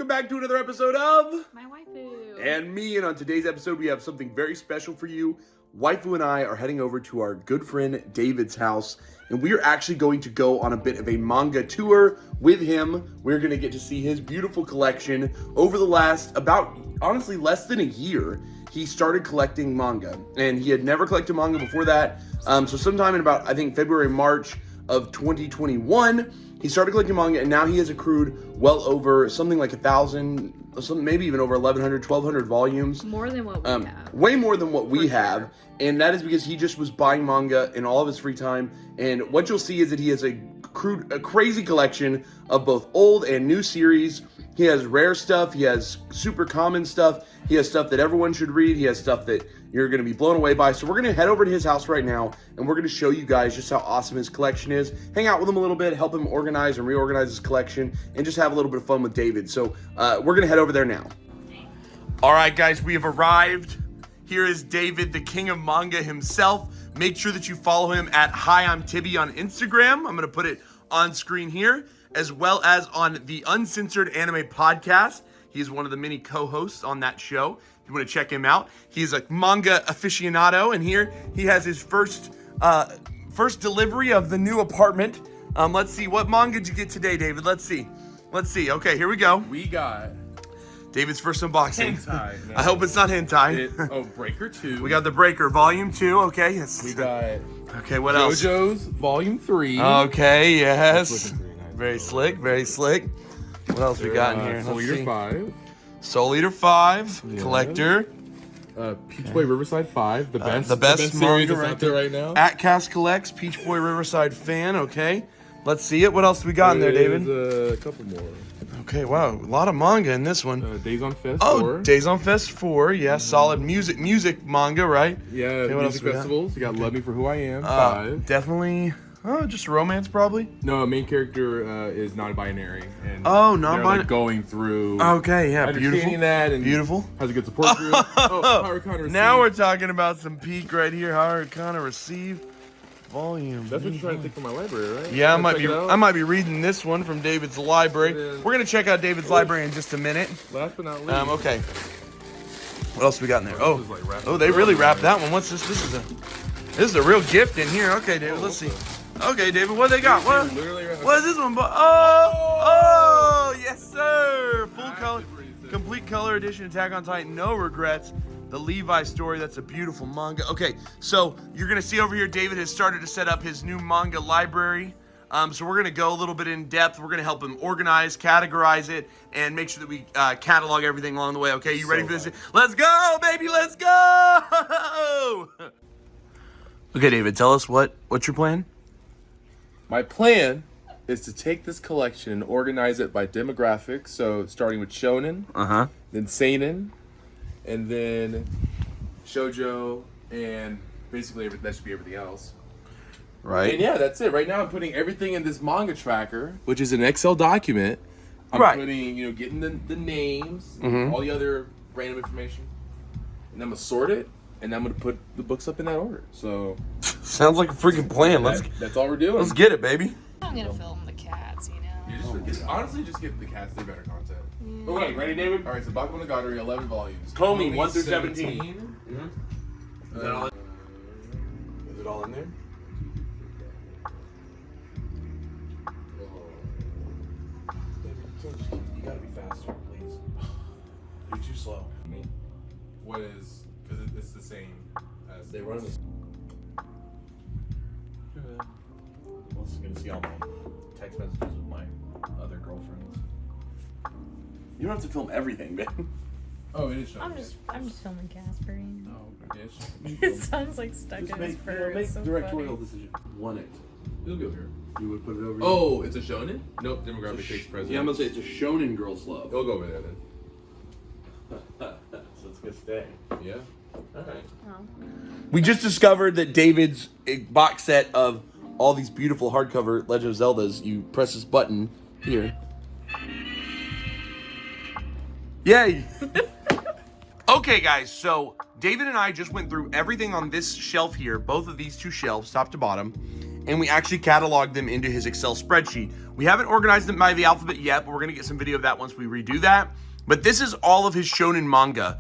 welcome back to another episode of My Waifu and Me. And on today's episode, we have something very special for you. Waifu and I are heading over to our good friend David's house, and we are actually going to go on a bit of a manga tour with him. We're going to get to see his beautiful collection. Over the last, about, honestly, less than a year, he started collecting manga, and he had never collected manga before that. So sometime in about, I think, February, March of 2021, he started collecting manga, and now he has accrued well over something like 1,000, maybe even over 1,100, 1,200 volumes. More than what we have. Way more than what we have. Sure. And that is because he just was buying manga in all of his free time. And what you'll see is that he has a crazy collection of both old and new series. He has rare stuff. He has super common stuff. He has stuff that everyone should read. He has stuff that you're going to be blown away by. So we're going to head over to his house right now, and we're going to show you guys just how awesome his collection is. Hang out with him a little bit, help him organize and reorganize his collection, and just have a little bit of fun with David. So we're going to head over there now. All right, guys, we have arrived. Here is David, the king of manga himself. Make sure that you follow him at Hi, I'm Tibby on Instagram. I'm going to put it on screen here, as well as on the Uncensored Anime Podcast. He's one of the many co-hosts on that show. If you want to check him out, he's a manga aficionado, and here he has his first delivery of the new apartment. Let's see, what manga did you get today, David? Let's see. Okay, here we go. We got David's first unboxing. Hentai. No. I hope it's not hentai. Breaker 2. We got the Breaker Volume 2. Okay, yes. We got okay. What else? JoJo's Volume 3. Okay, yes. Very nice. Very slick. Very slick. What else we got in here? Soul Eater 5. Soul Eater 5. Yeah. Collector. Peach Boy Riverside 5. The best series manga that's out there right now. Atcast collects. Peach Boy Riverside fan. Okay. Let's see it. What else we got in there, David? A couple more. Okay, wow. A lot of manga in this one. Days on Fest 4. Oh, Days on Fest 4. Yeah, solid music manga, right? Yeah, okay, music festivals. You got Love Me For Who I Am 5. Definitely. Oh, just romance probably? No, main character is non-binary. And non-binary. They're like going through. Okay, yeah, understanding that and beautiful. Has a good support group. Harukana now we're talking about some peak right here. Harukana received volume. That's what you're trying to take from my library, right? Yeah, I might be reading this one from David's library. We're gonna check out David's library in just a minute. Last but not least. Okay. What else we got in there? Oh, they really wrapped that one. What's this? This is a real gift in here. Okay, David, let's see. Okay, David, what they got? What is this one? Oh, yes, sir. Full color, complete color edition, Attack on Titan, no regrets. The Levi story, that's a beautiful manga. Okay, so you're gonna see over here, David has started to set up his new manga library. So we're gonna go a little bit in depth. We're gonna help him organize, categorize it, and make sure that we catalog everything along the way. Okay, you ready for this? Let's go, baby, let's go! Okay, David, tell us what's your plan? My plan is to take this collection and organize it by demographics. So starting with Shonen, then Seinen, and then Shoujo, and basically that should be everything else. Right. And yeah, that's it. Right now I'm putting everything in this manga tracker, which is an Excel document. I'm putting, getting the names, all the other random information, and I'm gonna sort it, and I'm gonna put the books up in that order. So sounds like a freaking plan. That's all we're doing. Let's get it, baby. I'm gonna film the cats, Honestly, just give the cats their better content. Yeah. Okay, ready, David? All right, so Bakemonogatari, 11 volumes. Komi, 1 through 17. Is that all? Is it all in there? David, you gotta be faster, please. You're too slow. What is? Because it's the same as they run this. I'm also gonna see all my text messages with my other girlfriends. You don't have to film everything, man. Oh, it is Shonen. I'm just filming Casper. Oh, it is. His son's like stuck in his fur. Make It's so directorial funny. decision. Want it. It'll go here. You would put it over Oh, it's a shonen? Nope, demographic takes precedence. Yeah, I'm gonna say it's a shonen girl's love. It'll go over there then. So it's gonna stay. Yeah. Alright. Oh. We just discovered that David's box set of all these beautiful hardcover Legend of Zeldas, you press this button here. Yay! Okay, guys, so David and I just went through everything on this shelf here, both of these two shelves, top to bottom, and we actually cataloged them into his Excel spreadsheet. We haven't organized them by the alphabet yet, but we're gonna get some video of that once we redo that. But this is all of his shonen manga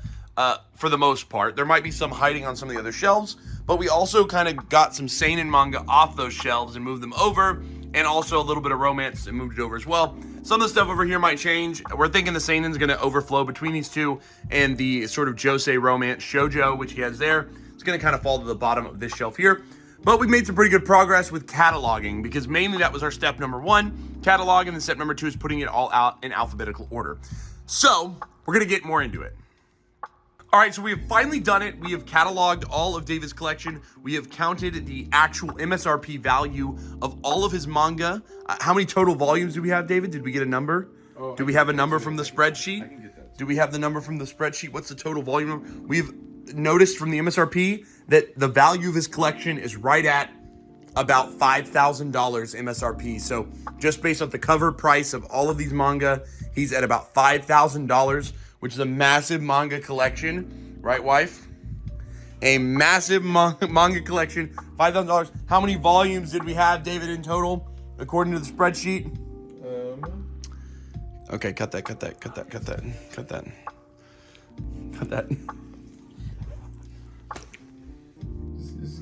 for the most part. There might be some hiding on some of the other shelves, but we also kind of got some seinen manga off those shelves and moved them over, and also a little bit of romance and moved it over as well. Some of the stuff over here might change. We're thinking the seinen's gonna overflow between these two, and the sort of josei romance shoujo, which he has there, it's gonna kind of fall to the bottom of this shelf here. But we made some pretty good progress with cataloging, because mainly that was our step number 1, catalog, and then step number 2 is putting it all out in alphabetical order. So we're gonna get more into it. All right, so we have finally done it. We have cataloged all of David's collection. We have counted the actual MSRP value of all of his manga. How many total volumes do we have, David? Did we get a number? Do we have a number from the spreadsheet? I can get that. Do we have the number from the spreadsheet? What's the total volume number? We've noticed from the MSRP that the value of his collection is right at about $5,000 MSRP. So just based off the cover price of all of these manga, he's at about $5,000, which is a massive manga collection, right, wife? A massive manga collection, $5,000. How many volumes did we have, David, in total, according to the spreadsheet? Okay, cut that. Just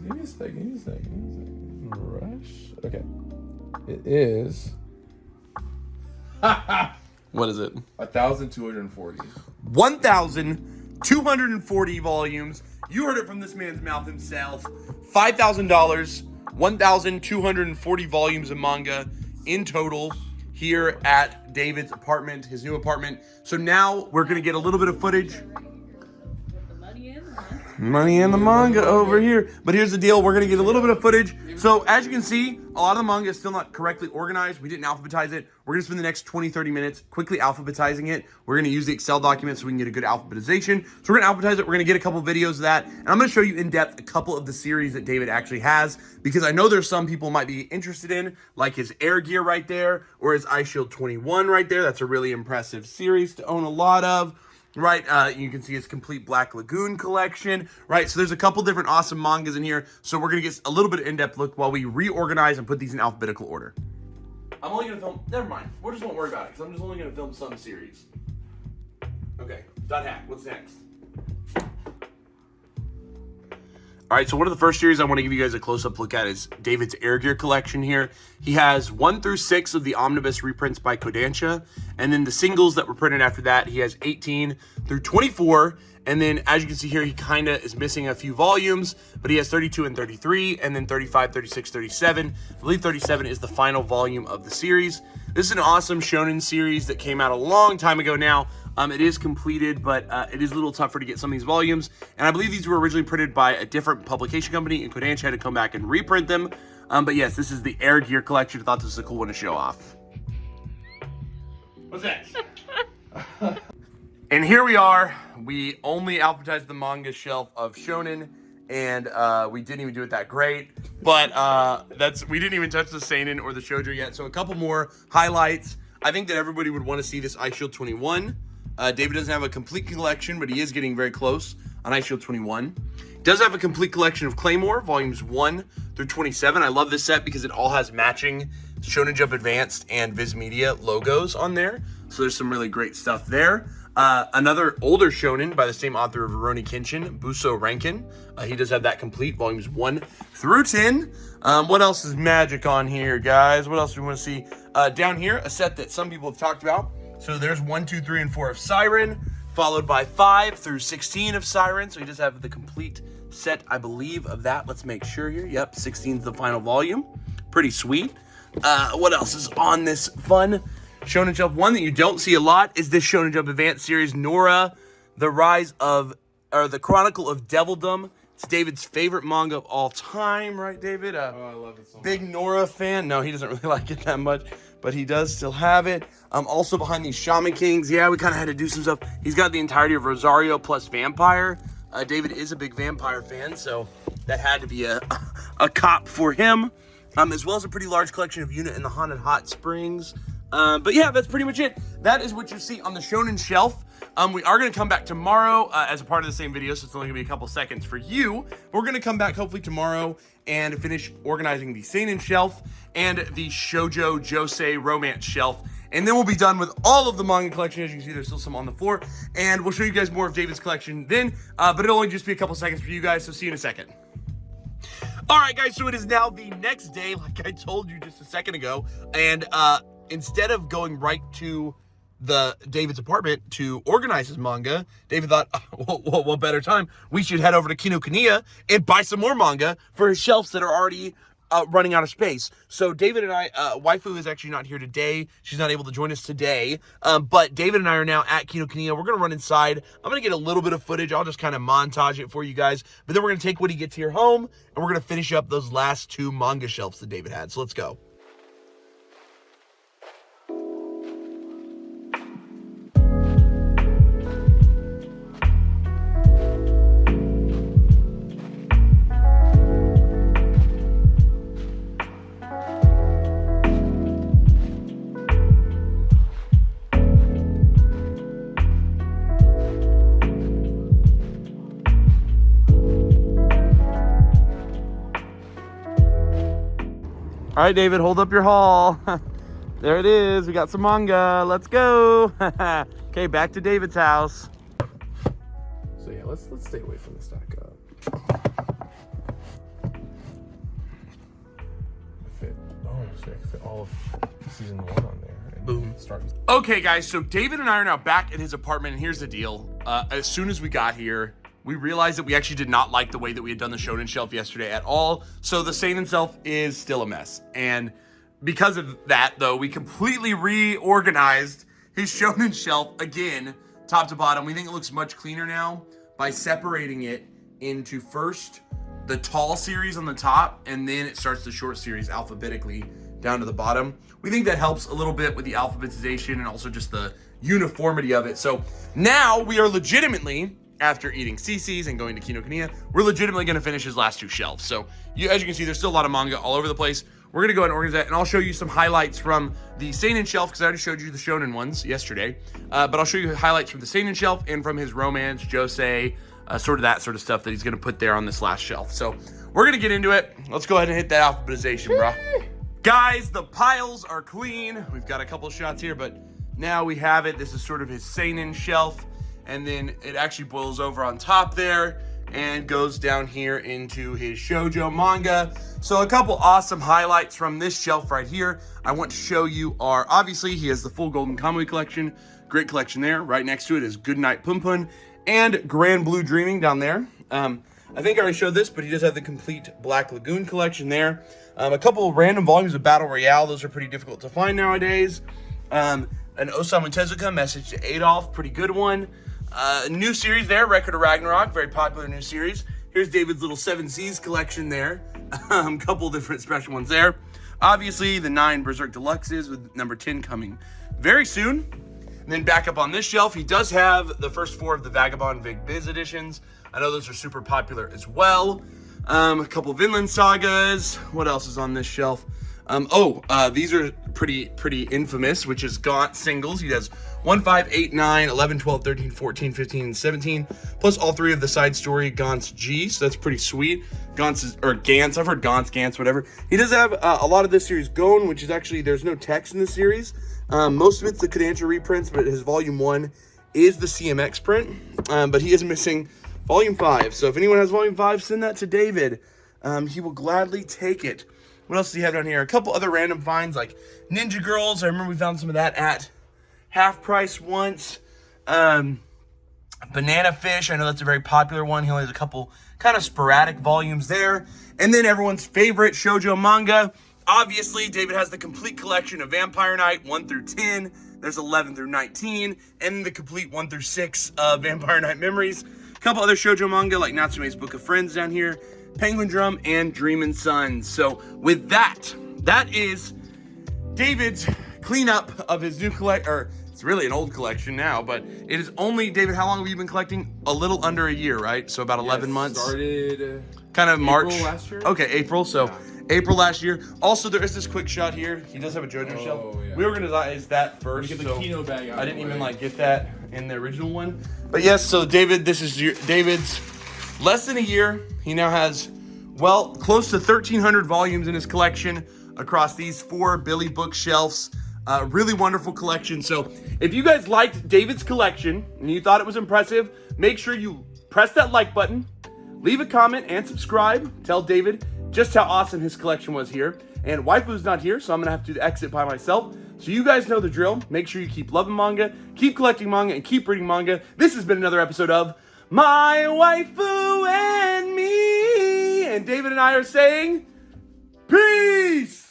give me a second. Rush. Okay. It is What is it? 1,240. 1,240 volumes. You heard it from this man's mouth himself. $5,000, 1,240 volumes of manga in total here at David's apartment, his new apartment. So now we're going to get a little bit of footage. Money in the manga over here. But here's the deal. We're going to get a little bit of footage. So as you can see, a lot of the manga is still not correctly organized. We didn't alphabetize it. We're going to spend the next 20, 30 minutes quickly alphabetizing it. We're going to use the Excel document so we can get a good alphabetization. So we're going to alphabetize it. We're going to get a couple videos of that. And I'm going to show you in depth a couple of the series that David actually has, because I know there's some people might be interested in, like his Air Gear right there, or his Ice Shield 21 right there. That's a really impressive series to own a lot of. Right, you can see his complete Black Lagoon collection, right? So there's a couple different awesome mangas in here. So we're going to get a little bit of in-depth look while we reorganize and put these in alphabetical order. I'm only going to film, never mind. We just won't worry about it, because I'm just only going to film some series. Okay, dot hack, what's next? All right, so one of the first series I want to give you guys a close-up look at is David's Air Gear collection here. He has 1 through 6 of the omnibus reprints by Kodansha, and then the singles that were printed after that, he has 18 through 24, and then as you can see here, he kind of is missing a few volumes, but he has 32 and 33, and then 35, 36, 37. I believe 37 is the final volume of the series. This is an awesome shonen series that came out a long time ago now. It is completed, but it is a little tougher to get some of these volumes. And I believe these were originally printed by a different publication company, and Kodansha had to come back and reprint them. But yes, this is the Air Gear collection. I thought this was a cool one to show off. What's next? And here we are. We only alphabetized the manga shelf of Shonen, and we didn't even do it that great. But we didn't even touch the seinen or the shoujo yet. So a couple more highlights. I think that everybody would want to see this Ice Shield 21. David doesn't have a complete collection, but he is getting very close on Ice Shield 21. He does have a complete collection of Claymore, volumes 1 through 27. I love this set because it all has matching Shonen Jump Advanced and Viz Media logos on there. So there's some really great stuff there. Another older shonen by the same author of Rurouni Kenshin, Buso Rankin. He does have that complete, volumes 1 through 10. What else is magic on here, guys? What else do we want to see? Down here, a set that some people have talked about. So there's 1, 2, 3, and 4 of Siren, followed by 5 through 16 of Siren. So he does have the complete set, I believe, of that. Let's make sure here. Yep, 16 is the final volume. Pretty sweet. What else is on this fun Shonen Jump? One that you don't see a lot is this Shonen Jump Advanced series, Nora, the Chronicle of Devildom. It's David's favorite manga of all time, right, David? I love it so much. Big Nora fan. No, he doesn't really like it that much, but he does still have it. Also behind these Shaman Kings, yeah, we kind of had to do some stuff. He's got the entirety of Rosario plus Vampire. David is a big Vampire fan, so that had to be a cop for him. As well as a pretty large collection of Unit in the Haunted Hot Springs. But yeah, that's pretty much it. That is what you see on the Shonen shelf. We are going to come back tomorrow as a part of the same video, so it's only going to be a couple seconds for you. But we're going to come back hopefully tomorrow and finish organizing the Seinen shelf and the Shoujo Josei romance shelf. And then we'll be done with all of the manga collection. As you can see, there's still some on the floor. And we'll show you guys more of David's collection then. But it'll only just be a couple seconds for you guys, so see you in a second. All right, guys, so it is now the next day, like I told you just a second ago. And instead of going right to David's apartment to organize his manga, David thought, what better time? We should head over to Kinokuniya and buy some more manga for his shelves that are already running out of space. So David and I, Waifu is actually not here today. She's not able to join us today. But David and I are now at Kinokuniya. We're going to run inside. I'm going to get a little bit of footage. I'll just kind of montage it for you guys. But then we're going to take what he gets here home, and we're going to finish up those last 2 manga shelves that David had. So let's go. All right, David, hold up your haul. There it is. We got some manga. Let's go. Okay, back to David's house. So yeah, let's stay away from the stack up. So I can fit all of season 1 on there. And Boom. Start. Okay, guys, so David and I are now back at his apartment, and here's the deal. As soon as we got here, we realized that we actually did not like the way that we had done the Shonen shelf yesterday at all. So the Seinen shelf is still a mess. And because of that, though, we completely reorganized his Shonen shelf again, top to bottom. We think it looks much cleaner now by separating it into first the tall series on the top, and then it starts the short series alphabetically down to the bottom. We think that helps a little bit with the alphabetization and also just the uniformity of it. So now we are legitimately, after eating CC's and going to Kinokuniya, we're legitimately going to finish his last 2 shelves. So as you can see, there's still a lot of manga all over the place. We're going to go ahead and organize that, and I'll show you some highlights from the Seinen shelf, because I already showed you the Shonen ones yesterday. But I'll show you highlights from the Seinen shelf and from his romance, Josei, sort of that sort of stuff that he's going to put there on this last shelf. So we're going to get into it. Let's go ahead and hit that alphabetization, bro. Guys, the piles are clean. We've got a couple shots here, but now we have it. This is sort of his Seinen shelf. And then it actually boils over on top there and goes down here into his shoujo manga. So a couple awesome highlights from this shelf right here I want to show you are, obviously, he has the full Golden Kamuy collection. Great collection there. Right next to it is Goodnight Punpun and Grand Blue Dreaming down there. I think I already showed this, but he does have the complete Black Lagoon collection there. A couple of random volumes of Battle Royale. Those are pretty difficult to find nowadays. An Osamu Tezuka, Message to Adolf, pretty good one. New series there, Record of Ragnarok, very popular new series. Here's David's little 7 Seas collection there. Couple different special ones there. Obviously, the 9 Berserk Deluxes with number 10 coming very soon. And then back up on this shelf, he does have the first 4 of the Vagabond Big Biz editions. I know those are super popular as well. A couple Vinland Sagas. What else is on this shelf? These are pretty infamous, which is Gaunt singles. He does 1, 5, 8, 9, 11, 12, 13, 14, 15, and 17, plus all 3 of the side story Gaunt's G, so that's pretty sweet. Gantz, I've heard Gaunt's, Gantz, whatever. He does have a lot of this series Gon, which is actually, there's no text in the series. Most of it's the Kodansha reprints, but his volume 1 is the CMX print, but he is missing volume 5. So if anyone has volume 5, send that to David. He will gladly take it. What else do you have down here? A couple other random finds like Ninja Girls. I remember we found some of that at half price once. Banana Fish. I know that's a very popular one. He only has a couple kind of sporadic volumes there. And then everyone's favorite shoujo manga. Obviously, David has the complete collection of Vampire Knight 1 through 10. There's 11 through 19. And the complete 1 through 6 Vampire Knight Memories. A couple other shoujo manga like Natsume's Book of Friends down here. Penguin Drum and Dreamin' Suns. So with that is David's cleanup of his new it's really an old collection now, but it is only, David, how long have you been collecting? A little under a year, right? So about 11 months. Started kind of March. April last year? Okay, April. So April last year. Also, there is this quick shot here. He does have a JoJo Oh, shelf. yeah. We organized that first. Get the so Kino bag out I of didn't the even way. like get that in the original one. But yes, so David, this is David's less than a year. He now has, well, close to 1,300 volumes in his collection across these 4 Billy bookshelves. Really wonderful collection. So if you guys liked David's collection and you thought it was impressive, make sure you press that like button, leave a comment, and subscribe. Tell David just how awesome his collection was here. And Waifu's not here, so I'm going to have to exit by myself. So you guys know the drill. Make sure you keep loving manga, keep collecting manga, and keep reading manga. This has been another episode of My Waifu and Me. And David and I are saying, peace!